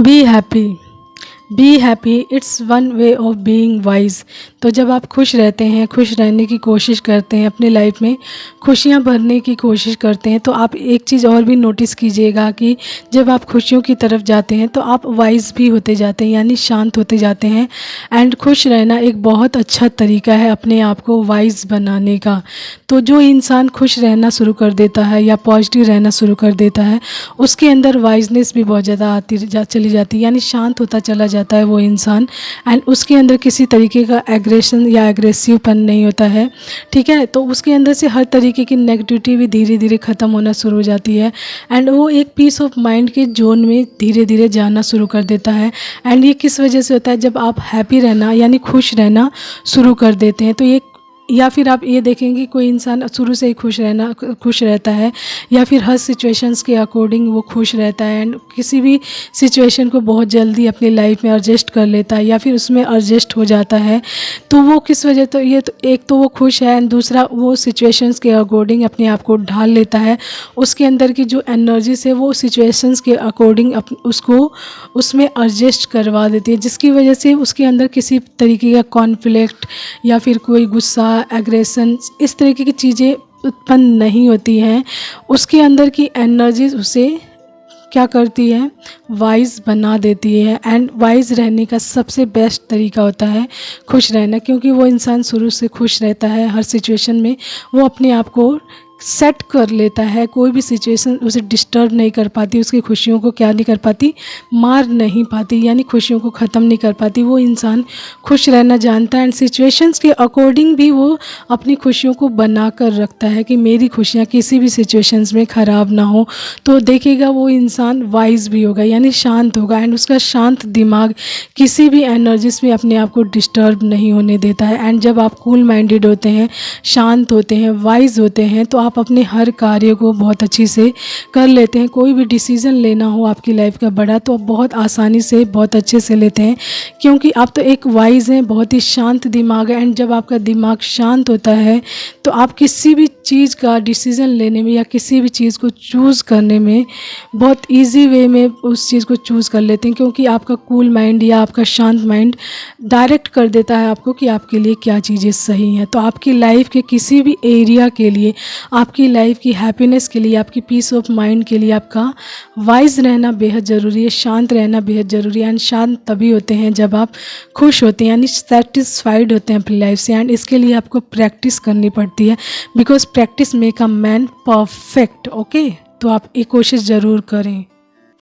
Be happy. Be happy it's one way of being wise. तो जब आप खुश रहते हैं, खुश रहने की कोशिश करते हैं, अपनी लाइफ में खुशियां भरने की कोशिश करते हैं, तो आप एक चीज़ और भी नोटिस कीजिएगा कि जब आप खुशियों की तरफ जाते हैं तो आप वाइज भी होते जाते हैं, यानी शांत होते जाते हैं। एंड खुश रहना एक बहुत अच्छा तरीका है अपने आप को वाइज बनाने का। तो जो इंसान खुश रहना शुरू कर देता है या पॉजिटिव रहना शुरू कर देता है, उसके अंदर वाइजनेस भी बहुत ज़्यादा चली जाती है, यानी शांत होता चला जाता है वो इंसान। एंड उसके अंदर किसी तरीके का एग्रेशन या एग्रेसिवपन नहीं होता है, ठीक है। तो उसके अंदर से हर तरीके की नेगेटिविटी भी धीरे धीरे ख़त्म होना शुरू हो जाती है। एंड वो एक पीस ऑफ माइंड के जोन में धीरे धीरे जाना शुरू कर देता है। एंड ये किस वजह से होता है, जब आप हैप्पी रहना यानी खुश रहना शुरू कर देते हैं तो ये, या फिर आप ये देखेंगे कोई इंसान शुरू से ही खुश रहता है, या फिर हर सिचुएशंस के अकॉर्डिंग वो खुश रहता है एंड किसी भी सिचुएशन को बहुत जल्दी अपनी लाइफ में एडजस्ट कर लेता है या फिर उसमें एडजस्ट हो जाता है। तो वो किस वजह, तो ये तो एक तो वो खुश है एंड दूसरा वो सिचुएशंस के अकॉर्डिंग अपने आप को ढाल लेता है। उसके अंदर की जो एनर्जीज है वो सिचुएशंस के अकॉर्डिंग उसको उसमें एडजस्ट करवा देती है, जिसकी वजह से उसके अंदर किसी तरीके का कॉन्फ्लिक्ट या फिर कोई गुस्सा, एग्रेशन, इस तरीके की चीज़ें उत्पन्न नहीं होती हैं। उसके अंदर की एनर्जीज उसे क्या करती है, वाइज बना देती है। एंड वाइज रहने का सबसे बेस्ट तरीका होता है खुश रहना, क्योंकि वो इंसान शुरू से खुश रहता है। हर सिचुएशन में वो अपने आप को सेट कर लेता है, कोई भी सिचुएशन उसे डिस्टर्ब नहीं कर पाती, उसकी खुशियों को क्या नहीं कर पाती, मार नहीं पाती, यानी खुशियों को ख़त्म नहीं कर पाती। वो इंसान खुश रहना जानता है एंड सिचुएशंस के अकॉर्डिंग भी वो अपनी खुशियों को बना कर रखता है कि मेरी खुशियाँ किसी भी सिचुएशंस में ख़राब ना हो। तो देखिएगा वो इंसान वाइज भी होगा, यानी शांत होगा एंड उसका शांत दिमाग किसी भी एनर्जीज में अपने आप को डिस्टर्ब नहीं होने देता है। एंड जब आप कूल माइंडेड होते हैं, शांत होते हैं, वाइज होते हैं, तो आप अपने हर कार्य को बहुत अच्छी से कर लेते हैं। कोई भी डिसीज़न लेना हो आपकी लाइफ का बड़ा, तो आप बहुत आसानी से बहुत अच्छे से लेते हैं, क्योंकि आप तो एक वाइज हैं, बहुत ही शांत दिमाग है। एंड जब आपका दिमाग शांत होता है तो आप किसी भी चीज़ का डिसीज़न लेने में या किसी भी चीज़ को चूज़ करने में बहुत ईजी वे में उस चीज़ को चूज़ कर लेते हैं, क्योंकि आपका कूल माइंड या आपका शांत माइंड डायरेक्ट कर देता है आपको कि आपके लिए क्या चीज़ें सही हैं। तो आपकी लाइफ के किसी भी एरिया के लिए, आपकी लाइफ की हैप्पीनेस के लिए, आपकी पीस ऑफ माइंड के लिए आपका वाइज रहना बेहद ज़रूरी है, शांत रहना बेहद ज़रूरी है। एंड शांत तभी होते हैं जब आप खुश होते हैं, यानी सेटिस्फाइड होते हैं अपनी लाइफ से। एंड इसके लिए आपको प्रैक्टिस करनी पड़ती है, because practice make a man perfect. Okay, तो आप ये कोशिश ज़रूर करें।